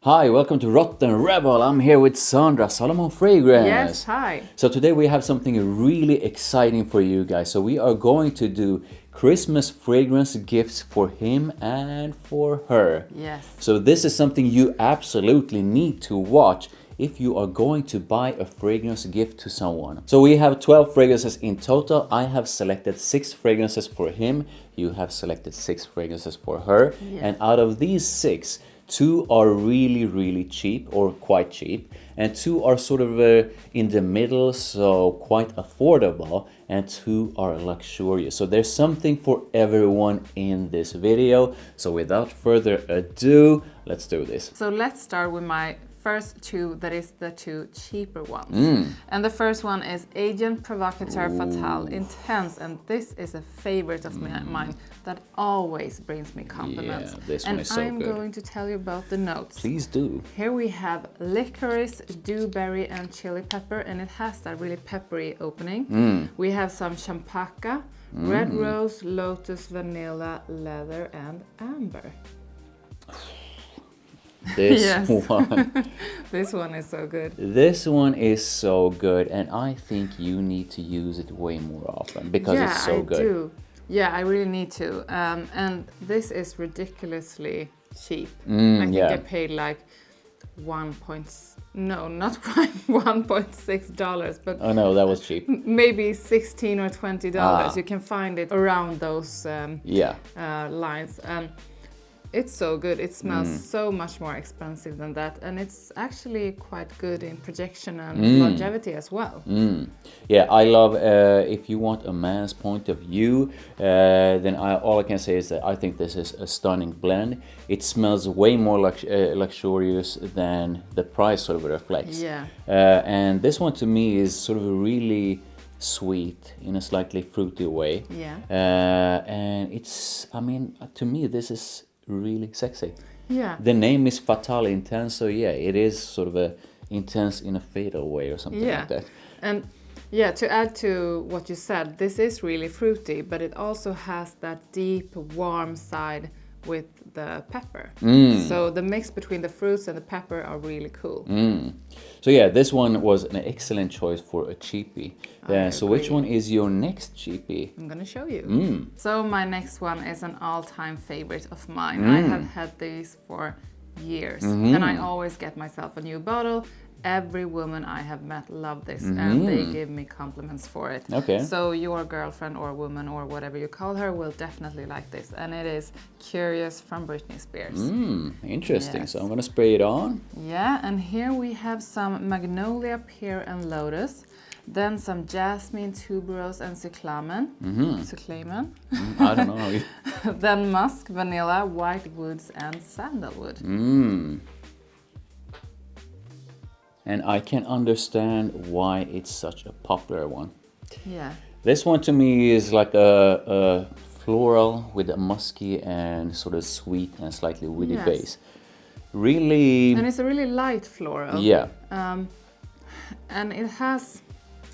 Hi, welcome to Rotten Rebel. I'm here with Sandra Solomon Fragrance. Yes, hi. So today we have something really exciting for you guys. So we are going to do Christmas fragrance gifts for him and for her. Yes. So this is something you absolutely need to watch if you are going to buy a fragrance gift to someone. So we have 12 fragrances in total. I have selected 6 fragrances for him. You have selected 6 fragrances for her. Yeah. And out of these 6, 2 are really cheap or quite cheap, and 2 are sort of in the middle, so quite affordable, and 2 are luxurious. So there's something for everyone in this video. So without further ado, let's do this. So let's start with my first 2, that is the 2 cheaper ones. And the first one is Agent Provocateur Fatale Intense, and this is a favorite of mine that always brings me compliments. Yeah, this one and is so I'm good. going to tell you about the notes. Please do. Here we have licorice, dewberry, and chili pepper, and it has that really peppery opening. We have some champaca, red rose, lotus, vanilla, leather, and amber. This Yes. one. This one is so good. This one is so good, and I think you need to use it way more often because it's so good. I do. Yeah, I really need to. And this is ridiculously cheap. I think yeah. I paid like not quite $1.6, but Oh no, that was cheap. maybe $16 or $20. Ah. You can find it around those Yeah. lines. And it's so good. It smells so much more expensive than that, and it's actually quite good in projection and longevity as well. Yeah, I love, if you want a man's point of view, then all I can say is that I think this is a stunning blend. It smells way more luxurious than the price sort of reflects. Yeah. And this one to me is sort of really sweet in a slightly fruity way. Yeah. And it's, I mean, to me, this is really sexy. Yeah. The name is Fatale Intense, so yeah, it is sort of a intense in a fatal way or something like that. And yeah, to add to what you said, this is really fruity, but it also has that deep, warm side with the pepper. So the mix between the fruits and the pepper are really cool. So yeah, this one was an excellent choice for a cheapie. So which agree. one is your next cheapie? I'm gonna show you. So my next one is an all-time favorite of mine. I have had these for years, and I always get myself a new bottle. Every woman I have met love this, and they give me compliments for it. Okay. So your girlfriend or woman or whatever you call her will definitely like this, and it is Curious from Britney Spears. Interesting. Yes. So I'm gonna spray it on. Yeah, and here we have some magnolia, pear, and lotus. Then some jasmine, tuberose, and cyclamen. Cyclamen. I don't know. Then musk, vanilla, white woods, and sandalwood. And I can understand why it's such a popular one. Yeah. This one to me is like a floral with a musky and sort of sweet and slightly woody Yes. base. Really, And it's a really light floral. yeah. And it has,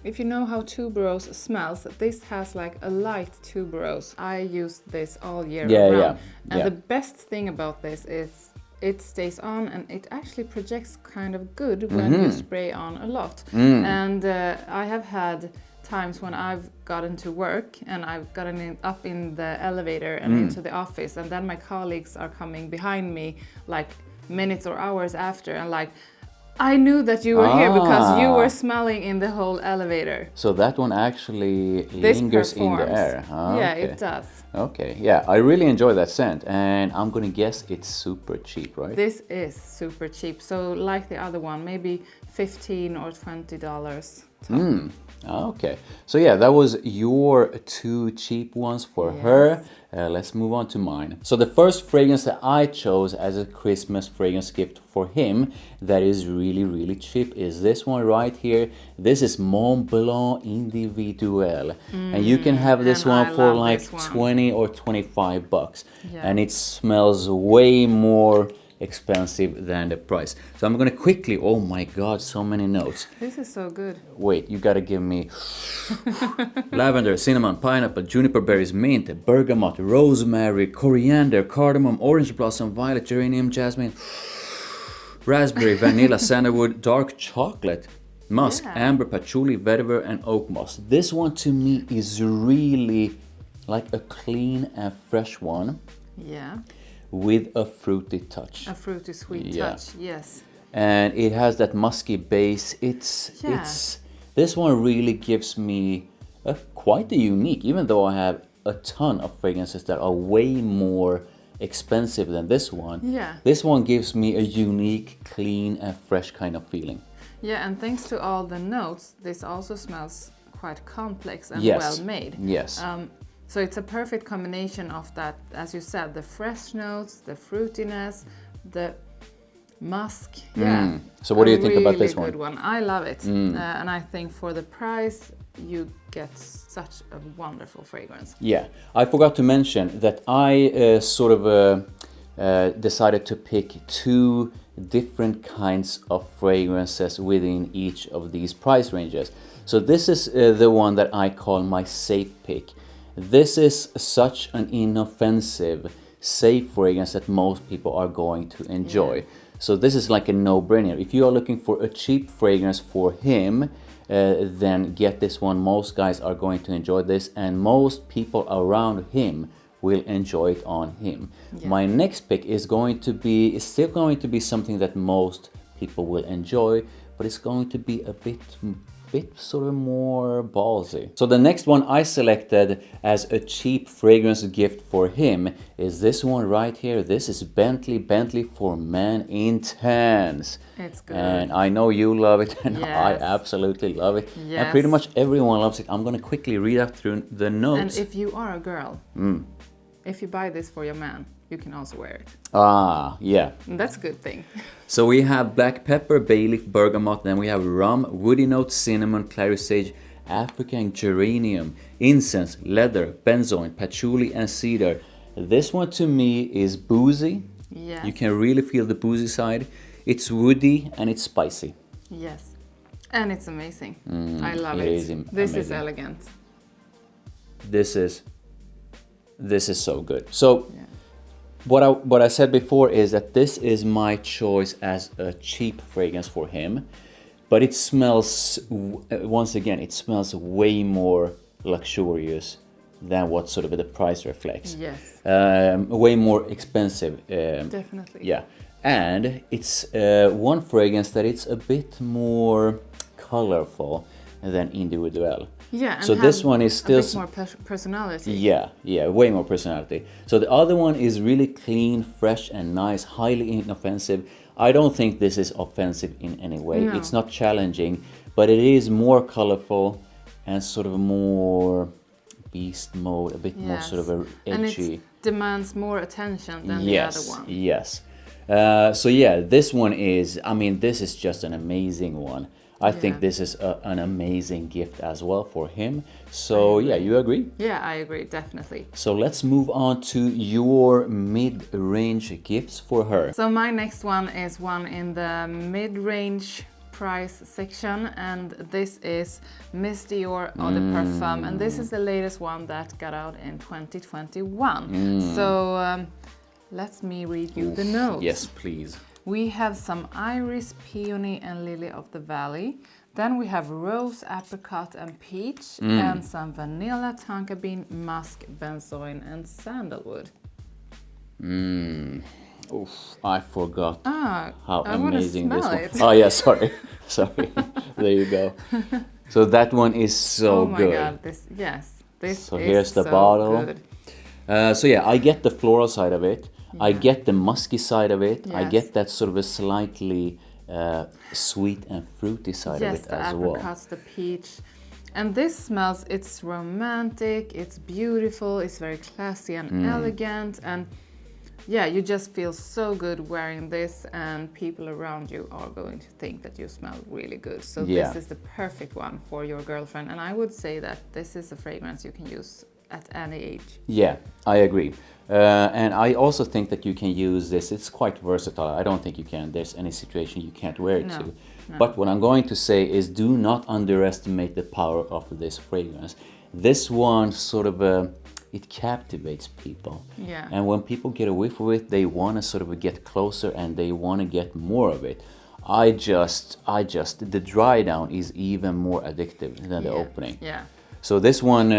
if you know how tuberose smells, this has like a light tuberose. I use this all year Yeah, round. yeah, And yeah. the best thing about this is it stays on, and it actually projects kind of good when you spray on a lot. And I have had times when I've gotten to work and I've gotten up in the elevator and into the office, and then my colleagues are coming behind me like minutes or hours after, and like, I knew that you were here because you were smelling in the whole elevator. So that one actually This lingers in the performs. air. Ah, Yeah, okay. it does. Okay, yeah, I really enjoy that scent, and I'm gonna guess it's super cheap, right? This is super cheap. So like the other one, maybe $15 or $20. Okay, so yeah, that was your 2 cheap ones for her. Let's move on to mine. So the first fragrance that I chose as a Christmas fragrance gift for him that is really cheap is this one right here. This is Mont Blanc Individuel. And you can have this and one I for love like this one. 20 or 25 bucks. Yeah. And it smells way more expensive than the price. So I'm gonna quickly, oh my god, so many notes. This is so good. Wait, you gotta give me lavender, cinnamon, pineapple, juniper berries, mint, bergamot, rosemary, coriander, cardamom, orange blossom, violet, geranium, jasmine. raspberry, vanilla, sandalwood, dark chocolate, musk, Yeah. amber, patchouli, vetiver, and oak moss. This one to me is really like a clean and fresh one Yeah. with a fruity touch. A fruity sweet Yeah. touch. Yes. And it has that musky base. Yeah. It's this one really gives me quite a unique, even though I have a ton of fragrances that are way more expensive than this one. Yeah. This one gives me a unique, clean and fresh kind of feeling. Yeah, and thanks to all the notes, this also smells quite complex and Yes. well made. Yes. So it's a perfect combination of that, as you said, the fresh notes, the fruitiness, the musk. Yeah. So what do you A think about this really one? good one. I love it. And I think for the price, you get such a wonderful fragrance. Yeah, I forgot to mention that I decided to pick two different kinds of fragrances within each of these price ranges. So this is the one that I call my safe pick. This is such an inoffensive, safe fragrance that most people are going to enjoy. So this is like a no-brainer. If you are looking for a cheap fragrance for him, then get this one. Most guys are going to enjoy this, and most people around him will enjoy it on him. Yeah. My next pick is still going to be something that most people will enjoy, but it's going to be a bit sort of more ballsy. So the next one I selected as a cheap fragrance gift for him is this one right here. This is Bentley for Men Intense. It's good. And I know you love it, and I Yes. absolutely love it. And Yes. pretty much everyone loves it. I'm going to quickly read out through the And notes. if you are a girl, if you buy this for your man, you can also wear it. Ah, yeah. And that's a good thing. So we have black pepper, bay leaf, bergamot, then we have rum, woody notes, cinnamon, clary sage, African geranium, incense, leather, benzoin, patchouli, and cedar. This one to me is boozy. Yes. You can really feel the boozy side. It's woody and it's spicy. Yes. And it's amazing. I love it it. is This is amazing. elegant. This is so good. So Yeah. what I said before is that this is my choice as a cheap fragrance for him, but it smells once again it smells way more luxurious than what sort of the price reflects. Yes. Way more expensive. Definitely. Yeah, and it's one fragrance that it's a bit more colorful than Individual. Yeah. And So this one is still a bit more personality. yeah, way more personality. So the other one is really clean, fresh, and nice, highly inoffensive. I don't think this is offensive in any way. No. It's not challenging, but it is more colorful and sort of more beast mode, a bit more sort of a And edgy. it demands more attention than the other one. Yes. So yeah, this one is, I mean, this is just an amazing one. I think Yeah. this is an amazing gift as well for him. So yeah, you agree? Yeah, I agree, definitely. So let's move on to your mid-range gifts for her. So my next one is one in the mid-range price section, and this is Miss Dior Eau de Parfum, and this is the latest one that got out in 2021. So let me read you the notes. Yes, please. We have some iris, peony, and lily of the valley. Then we have rose, apricot, and peach, and some vanilla, tonka bean, musk, benzoin, and sandalwood. Oof, I forgot how I wanna amazing this smell one. it. Oh yeah, sorry. Sorry. There you go. So that one is so Oh my good. god, this So is here's the so bottle. good. So yeah, I get the floral side of it. I get the musky side of it. I Yes. get that sort of a slightly sweet and fruity side of Yes, it the as well. apricots, the peach. And this smells, it's romantic, it's beautiful, it's very classy and elegant, and yeah, you just feel so good wearing this, and people around you are going to think that you smell really good. So Yeah. this is the perfect one for your girlfriend, and I would say that this is a fragrance you can use at any age. Yeah, I agree. And I also think that you can use this. It's quite versatile. I don't think you can. There's any situation you can't wear it No, to. no. But what I'm going to say is do not underestimate the power of this fragrance. This one sort of it captivates people. Yeah. And when people get a whiff of it, they want to sort of get closer and they want to get more of it. The dry down is even more addictive than the opening. Yeah. So this one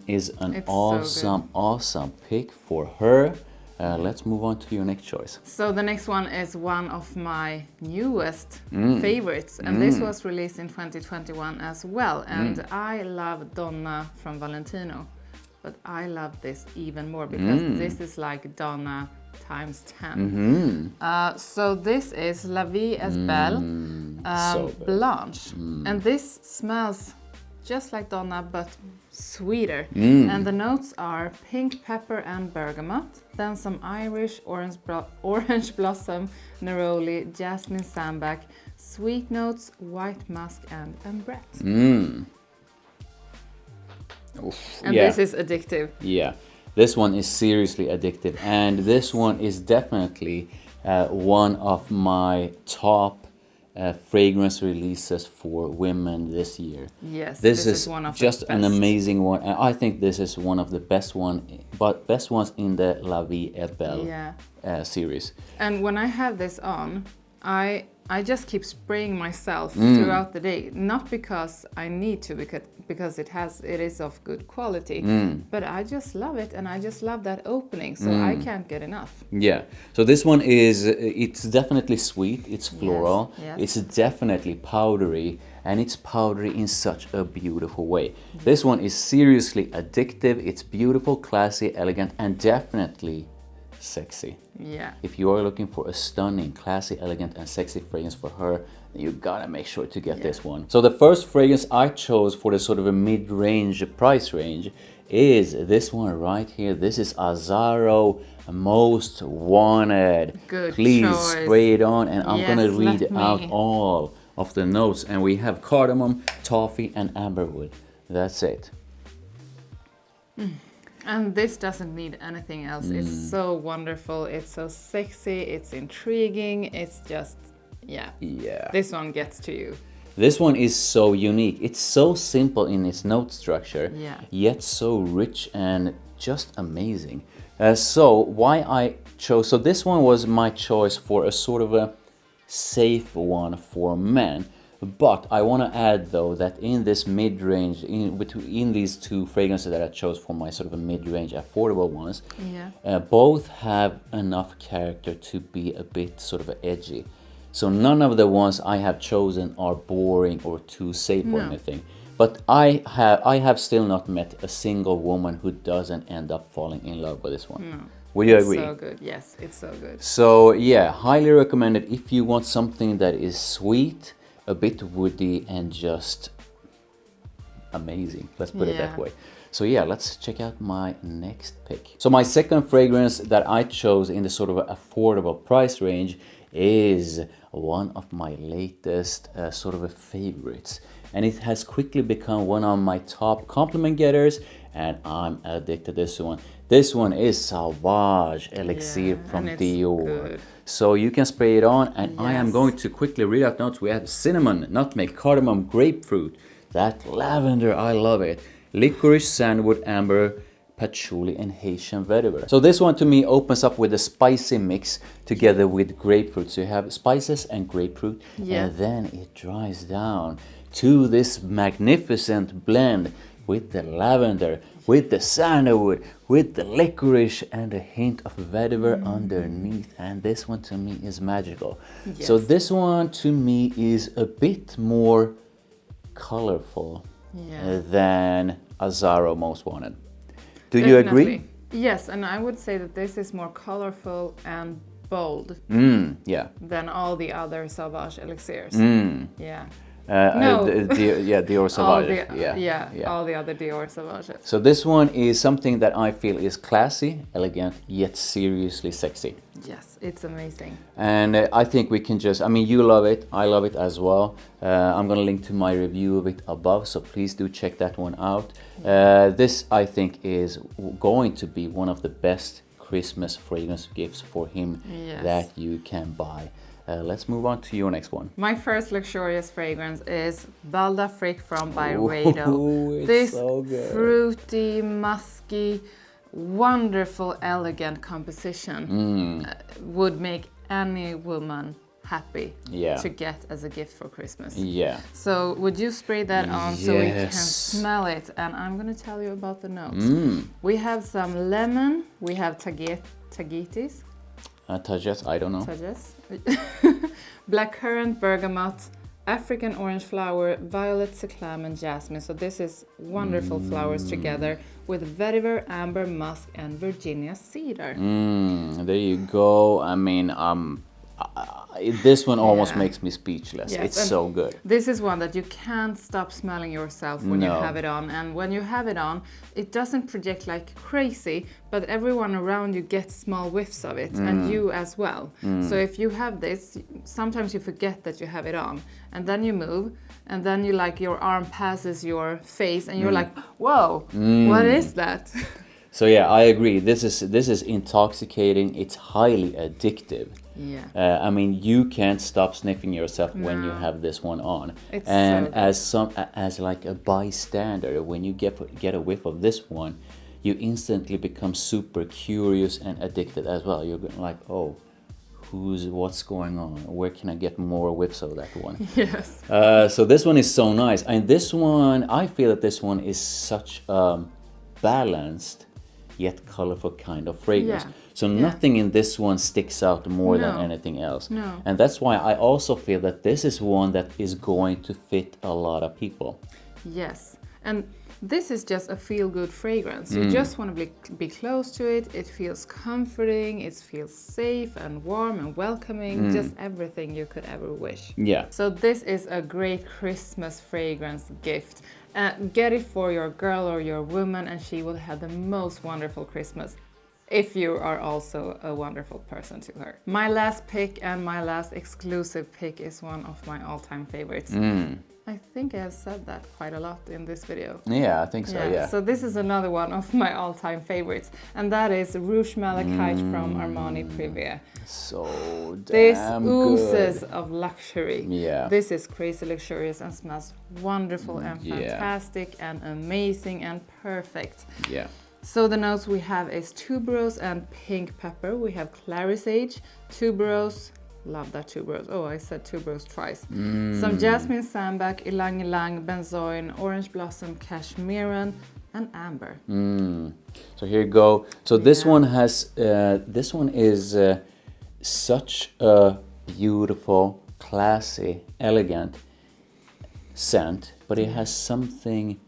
is an It's so good. awesome pick for her. Let's move on to your next choice. So the next one is one of my newest favorites, and this was released in 2021 as well. And I love Donna from Valentino, but I love this even more because this is like Donna times 10. So this is La Vie est Belle So good. Blanche, and this smells just like Donna but sweeter. And the notes are pink pepper and bergamot, then some Irish orange blossom, neroli, jasmine sambac, sweet notes, white musk and ambrette. And this is addictive. Yeah, this one is seriously addictive, and this one is definitely one of my top fragrance releases for women this year. Yes, this is one of just the an best. amazing one, and I think this is one of the best ones in the La Vie est Belle series. And when I have this on, I just keep spraying myself throughout the day, not because I need to, because it is of good quality, but I just love it, and I just love that opening, so I can't get enough. Yeah, so this one it's definitely sweet, it's floral, yes. it's definitely powdery, and it's powdery in such a beautiful way. This one is seriously addictive, it's beautiful, classy, elegant, and definitely sexy. Yeah. If you are looking for a stunning, classy, elegant, and sexy fragrance for her, then you gotta make sure to get this one. So the first fragrance I chose for the sort of a mid-range price range is this one right here. This is Azzaro Most Wanted. Good Please choice. spray it on, and I'm gonna Yes, read let out me. all of the notes. And we have cardamom, toffee, and amberwood. That's it. And this doesn't need anything else. It's so wonderful, it's so sexy, it's intriguing, it's just, yeah. This one gets to you. This one is so unique. It's so simple in its note structure, yet so rich and just amazing. So this one was my choice for a sort of a safe one for men. But I want to add though that in this mid-range, in these two fragrances that I chose for my sort of a mid-range affordable ones, both have enough character to be a bit sort of edgy. So none of the ones I have chosen are boring or too safe or anything. But I have still not met a single woman who doesn't end up falling in love with this one. No. Would you It's agree? so good. Yes, it's so good. So yeah, highly recommended if you want something that is sweet, a bit woody, and just amazing. Let's put it that way. So yeah, let's check out my next pick. So my second fragrance that I chose in the sort of affordable price range is one of my latest sort of favorites. And it has quickly become one of my top compliment getters, and I'm addicted to this one. This one is Sauvage Elixir from Dior. Good. So you can spray it on, and I am going to quickly read out notes. We have cinnamon, nutmeg, cardamom, grapefruit, that lavender, I love it, licorice, sandalwood, amber, patchouli, and Haitian vetiver. So this one to me opens up with a spicy mix together with grapefruit. So you have spices and grapefruit, and then it dries down to this magnificent blend with the lavender, with the sandalwood, with the licorice, and a hint of vetiver underneath. And this one to me is magical. So this one to me is a bit more colorful than Azzaro Most Wanted. Do you agree? Yes, and I would say that this is more colorful and bold than all the other Sauvage Elixirs. Yeah. Dior Sauvage. All the other Dior Sauvages. So this one is something that I feel is classy, elegant, yet seriously sexy. Yes, it's amazing. And I think we can just, I mean, you love it, I love it as well. I'm going to link to my review of it above, so please do check that one out. This, I think, is going to be one of the best Christmas fragrance gifts for him that you can buy. Let's move on to your next one. My first luxurious fragrance is Balda Frick from Byredo. It's This so good. fruity, musky, wonderful, elegant composition would make any woman happy to get as a gift for Christmas. Yeah. So would you spray that on so we can Yes. smell it? And I'm going to tell you about the notes. We have some lemon, we have tagetes, Tajes, I don't know. blackcurrant, bergamot, African orange flower, violet, cyclamen, and jasmine. So this is wonderful flowers together with vetiver, amber, musk, and Virginia cedar. There you go. I mean, this one almost makes me speechless. Yes, It's so good. This is one that you can't stop smelling yourself when you No. have it on. And when you have it on, it doesn't project like crazy, but everyone around you gets small whiffs of it, and you as well. So if you have this, sometimes you forget that you have it on, and then you move, and then you like your arm passes your face, and you're like, whoa, what is that? So yeah, I agree. This is intoxicating. It's highly addictive. Yeah. I mean, you can't stop sniffing yourself when you have this one on. It's and so good. as like a bystander, when you get a whiff of this one, you instantly become super curious and addicted as well. You're like, oh, what's going on? Where can I get more whiffs of that one? Yes. So this one is so nice, and this one, I feel that this one is such a balanced yet colorful kind of fragrance. Yeah. So nothing in this one sticks out more than anything else. No. And that's why I also feel that this is one that is going to fit a lot of people. Yes. And this is just a feel-good fragrance. You just want to be close to it. It feels comforting. It feels safe and warm and welcoming. Just everything you could ever wish. Yeah. So this is a great Christmas fragrance gift. Get it for your girl or your woman, and she will have the most wonderful Christmas if you are also a wonderful person to her. My last pick and my last exclusive pick is one of my all-time favorites. I think I have said that quite a lot in this video. Yeah, I think so, yeah. So this is another one of my all-time favorites, and that is Rouge Malachite from Armani Privé. So This damn oozes good. of luxury. Yeah. This is crazy luxurious and smells wonderful and fantastic and amazing and perfect. Yeah. So the notes we have is tuberose and pink pepper. We have clary sage, tuberose, love that tuberose. Oh, I said tuberose twice. Some jasmine, sambac, ylang ylang, benzoin, orange blossom, cashmeran, and amber. So here you go. So this one has, this one is such a beautiful, classy, elegant scent, but it has something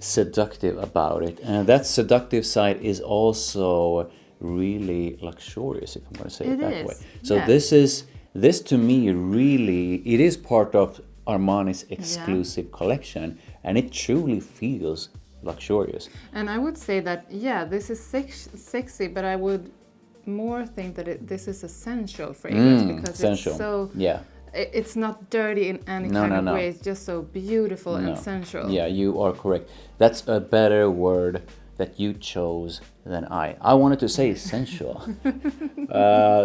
seductive about it, and that seductive side is also really luxurious, if I'm going to say it that way. So this to me really, it is part of Armani's exclusive collection, and it truly feels luxurious. And I would say that, this is sexy, but I would more think that this is a sensual fragrance because sensual. it's so... Yeah. It's not dirty in any kind of way. It's just so beautiful and sensual. Yeah, you are correct. That's a better word that you chose than I. I wanted to say sensual.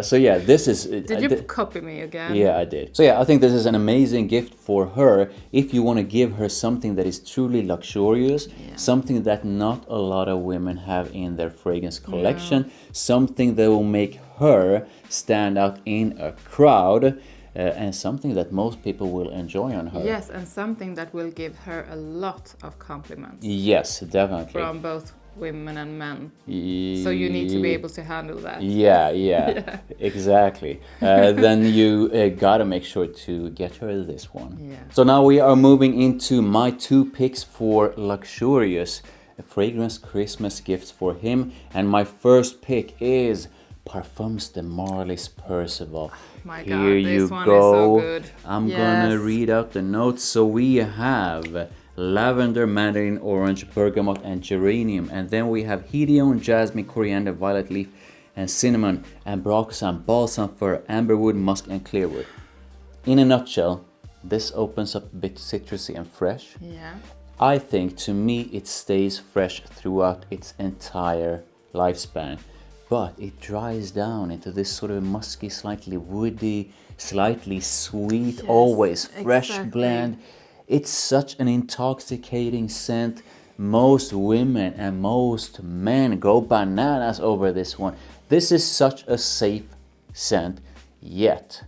So yeah, this is... Did you copy me again? Yeah, I did. So yeah, I think this is an amazing gift for her if you want to give her something that is truly luxurious, something that not a lot of women have in their fragrance collection, something that will make her stand out in a crowd. And something that most people will enjoy on her. Yes, and something that will give her a lot of compliments. Yes, definitely. From both women and men. So you need to be able to handle that. Yeah. Exactly. Then you gotta make sure to get her this one. Yeah. So now we are moving into my two picks for luxurious fragrance Christmas gifts for him. And my first pick is Parfums de Marlis Percival. My Here God, you this one go. is so good. I'm gonna read out the notes. So we have lavender, mandarin orange, bergamot, and geranium. And then we have hedione, jasmine, coriander, violet leaf, and cinnamon, ambroxan, balsam fir, amberwood, musk, and clearwood. In a nutshell, this opens up a bit citrusy and fresh. Yeah. I think, to me, it stays fresh throughout its entire lifespan. But it dries down into this sort of musky, slightly woody, slightly sweet, always fresh blend. It's such an intoxicating scent. most women and most men go bananas over this one. This is such a safe scent, yet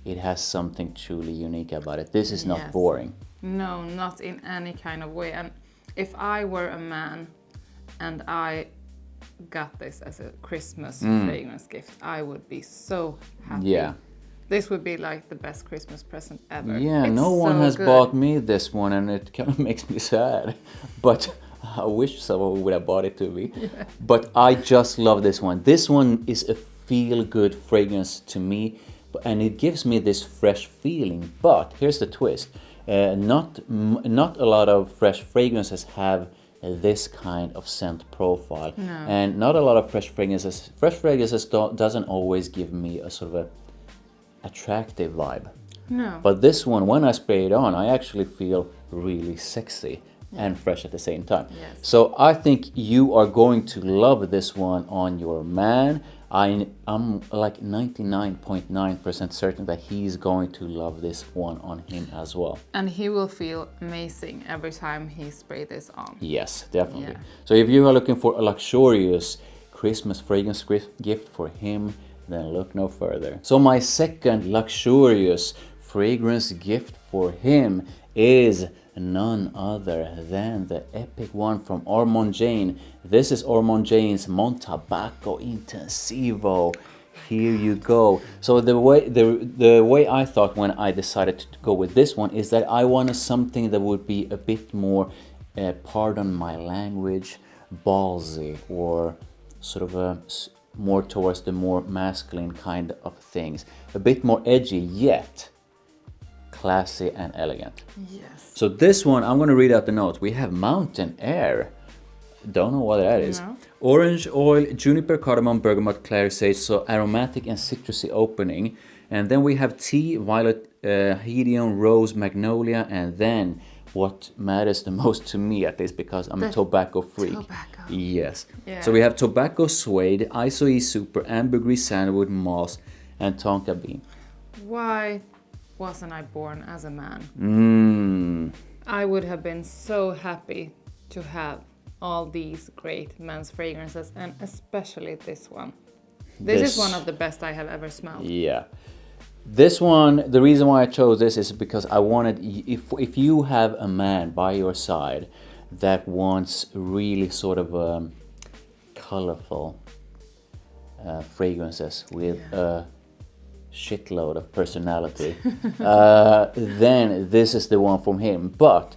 it has something truly unique about it. This is not Yes. boring. No, not in any kind of way. And if I were a man and I got this as a Christmas fragrance gift, I would be so happy. Yeah. This would be like the best Christmas present ever. Yeah, It's no one so has good. bought me this one, and it kind of makes me sad. But I wish someone would have bought it to me. Yeah. But I just love this one. This one is a feel-good fragrance to me, and it gives me this fresh feeling. But here's the twist: not a lot of fresh fragrances have this kind of scent profile, and not a lot of fresh fragrances. Fresh fragrances doesn't always give me a sort of a attractive vibe. No. But this one, when I spray it on, I actually feel really sexy and fresh at the same time. Yes. So I think you are going to love this one on your man. I'm like 99.9% certain that he's going to love this one on him as well. And he will feel amazing every time he sprays this on. Yes, definitely. Yeah. So if you are looking for a luxurious Christmas fragrance gift for him, then look no further. So my second luxurious fragrance gift for him is none other than the epic one from Armand Jane. This is Armand Jane's Montabaco Intensivo. Here you go. So the way I thought when I decided to go with this one is that I wanted something that would be a bit more, pardon my language, ballsy, or sort of more towards the more masculine kind of things. A bit more edgy, yet classy and elegant. Yes. So this one, I'm going to read out the notes. We have Mountain Air. Don't know what that is. No. Orange oil, juniper, cardamom, bergamot, clary sage. So aromatic and citrusy opening. And then we have tea, violet, hedion, rose, magnolia. And then what matters the most to me, at least because I'm a tobacco freak. Tobacco. Yes. Yeah. So we have tobacco suede, isoe super, ambergris, sandalwood, moss, and tonka bean. Why wasn't I born as a man? I would have been so happy to have all these great men's fragrances, and especially this one. This is one of the best I have ever smelled. Yeah. This one, the reason why I chose this is because I wanted, if you have a man by your side that wants really sort of colorful fragrances with a shitload of personality, then this is the one from him. But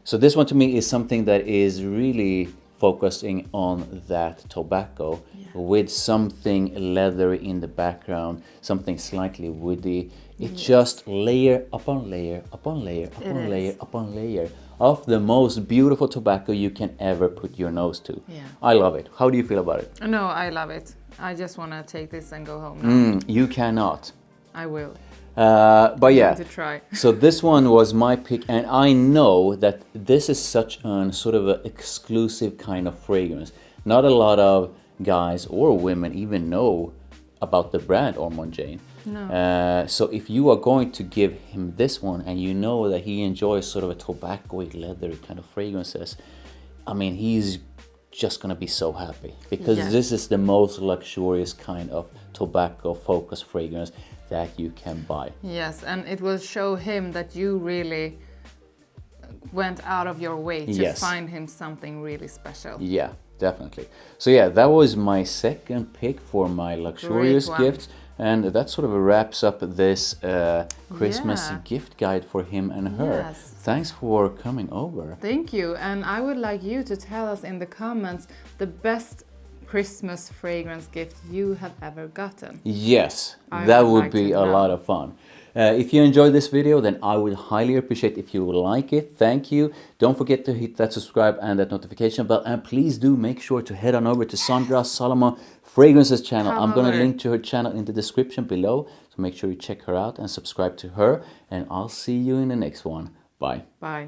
so this one to me is something that is really focusing on that tobacco with something leathery in the background, something slightly woody. It just layer upon layer upon layer upon layer upon layer of the most beautiful tobacco you can ever put your nose to. Yeah. I love it. How do you feel about it? No, I love it. I just want to take this and go home now. You cannot. I will. But yeah, To try. so this one was my pick, and I know that this is such an sort of an exclusive kind of fragrance. Not a lot of guys or women even know about the brand Armand Jane. No. So if you are going to give him this one, and you know that he enjoys sort of a tobacco-y, leathery kind of fragrances, I mean, he's just gonna be so happy, because this is the most luxurious kind of tobacco-focused fragrance that you can buy. Yes, and it will show him that you really went out of your way to find him something really special. Yeah, definitely. So yeah, that was my second pick for my luxurious gifts, and that sort of wraps up this Christmas gift guide for him and her. Yes. Thanks for coming over. Thank you, and I would like you to tell us in the comments the best Christmas fragrance gift you have ever gotten. Yes, I that would would like be to a know. lot of fun. If you enjoyed this video, then I would highly appreciate if you would like it. Thank you. Don't forget to hit that subscribe and that notification bell. And please do make sure to head on over to Sandra Solomon Fragrance's channel. I'm going to link to her channel in the description below. So make sure you check her out and subscribe to her. And I'll see you in the next one. Bye. Bye.